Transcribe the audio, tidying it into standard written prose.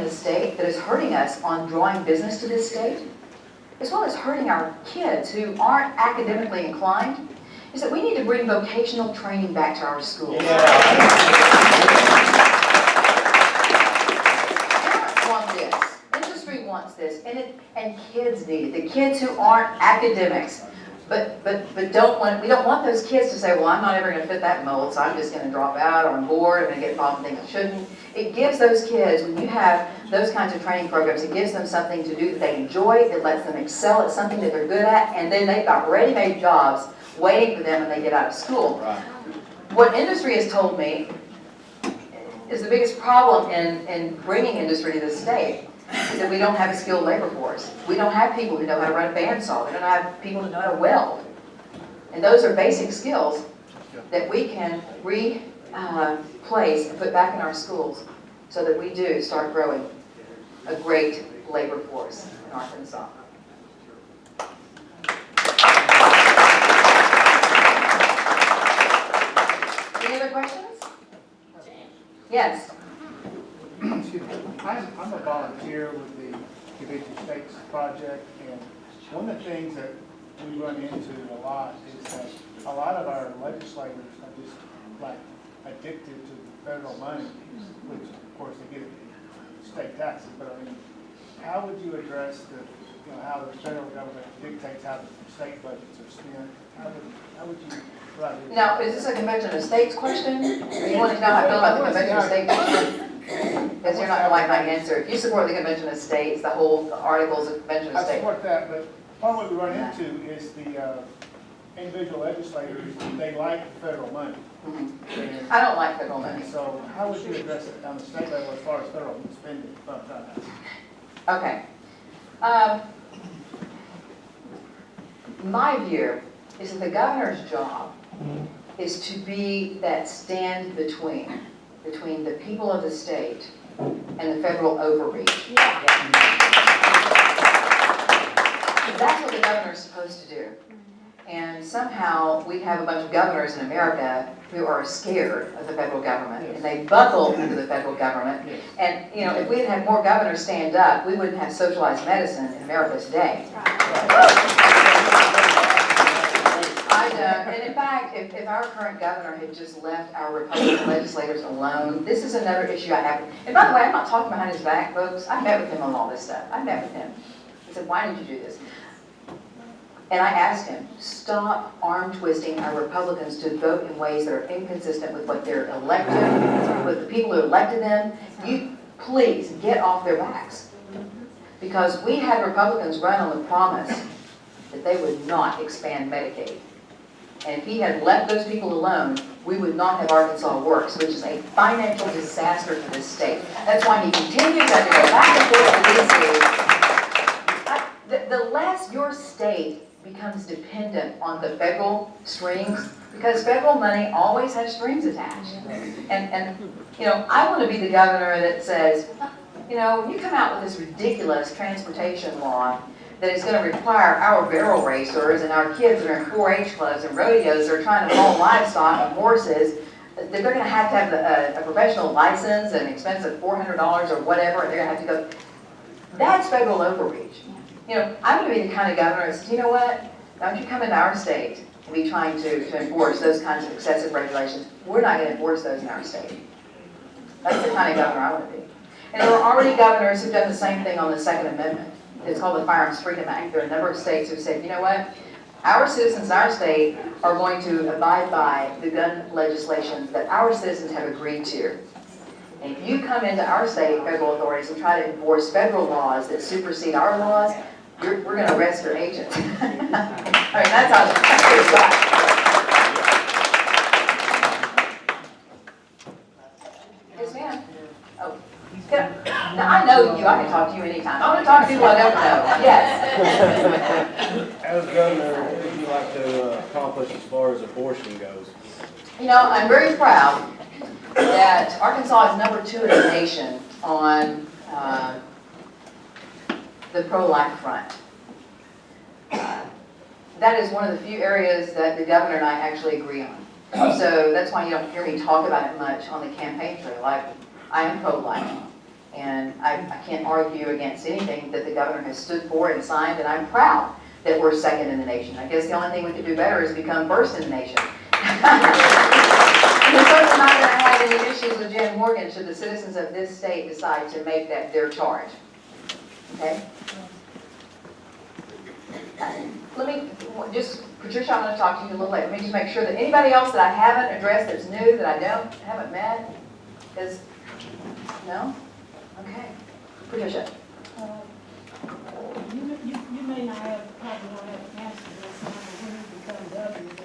in the state that is hurting us on drawing business to this state, as well as hurting our kids who aren't academically inclined, is that we need to bring vocational training back to our schools. Parents want this. Industry wants this. And kids need it. The kids who aren't academics. But we don't want those kids to say, well, I'm not ever going to fit that mold, so I'm just going to drop out, or I'm bored, I'm going to get involved in things I shouldn't. It gives those kids, when you have those kinds of training programs, it gives them something to do that they enjoy, it lets them excel at something that they're good at, and then they've got ready-made jobs waiting for them when they get out of school. Right. What industry has told me is the biggest problem in bringing industry to the state is that we don't have a skilled labor force. We don't have people who know how to run a bandsaw. We don't have people who know how to weld. And those are basic skills that we can replace and put back in our schools so that we do start growing a great labor force in Arkansas. Any other questions? Yes. Excuse me. I'm a volunteer with the Division States Project, and one of the things that we run into a lot is that a lot of our legislators are just like addicted to the federal money, which of course they get state taxes. But I mean, how would you address how the federal government dictates how the state budgets are spent? How would you? Now, is this a Convention of States question? Or you want to know how I feel about the Convention of States question? Because you're not going to like my answer. If you support the Convention of States, the whole articles of the Convention of States. I support that, but part of what we run into is the individual legislators, they like the federal money. I don't like federal money. So how would you address it on the state level as far as federal spending? Okay. My view is that the governor's job is to be that stand between the people of the state and the federal overreach. That's what the governor is supposed to do. And somehow we have a bunch of governors in America who are scared of the federal government, and they buckle under the federal government. And if we had had more governors stand up, we wouldn't have socialized medicine in America today. And in fact, if our current governor had just left our Republican legislators alone, this is another issue I have. And by the way, I'm not talking behind his back, folks. I met with him on all this stuff. I met with him. I said, why did you do this? And I asked him, stop arm twisting our Republicans to vote in ways that are inconsistent with what they're elected, with the people who elected them. You please get off their backs. Because we had Republicans run on the promise that they would not expand Medicaid. And if he had left those people alone, we would not have Arkansas Works, which is a financial disaster for this state. That's why he continues to go back and forth with these. The less your state becomes dependent on the federal strings, because federal money always has strings attached. And I want to be the governor that says, when you come out with this ridiculous transportation law that is going to require our barrel racers and our kids that are in 4-H clubs and rodeos that are trying to haul livestock and horses, that they're going to have a professional license and expensive $400 or whatever, and they're going to have to go. That's federal overreach. I'm going to be the kind of governor that says, you know what? Don't you come into our state and be trying to enforce those kinds of excessive regulations. We're not going to enforce those in our state. That's the kind of governor I want to be. And there are already governors who've done the same thing on the Second Amendment. It's called the Firearms Freedom Act. There are a number of states who said, you know what? Our citizens in our state are going to abide by the gun legislation that our citizens have agreed to. And if you come into our state federal authorities and try to enforce federal laws that supersede our laws, we're going to arrest your agent. I mean, that's how it's got. Yes, ma'am. Oh. Now, I know you. I can talk to you anytime. I want to talk to people I don't know. Yes. As governor, what would you like to accomplish as far as abortion goes? I'm very proud that Arkansas is number 2 in the nation on the pro-life front. That is one of the few areas that the governor and I actually agree on. So that's why you don't hear me talk about it much on the campaign trail. I am pro-life. And I can't argue against anything that the governor has stood for and signed, and I'm proud that we're second in the nation. I guess the only thing we could do better is become first in the nation. And the certainly not going to have any issues with Jen Morgan should the citizens of this state decide to make that their charge. Okay? Let me just, Patricia, I'm going to talk to you a little later. Let me just make sure that anybody else that I haven't addressed that's new, that I haven't met, is, no? Okay. Patricia. You may not have, probably not have answered this, when you become governor,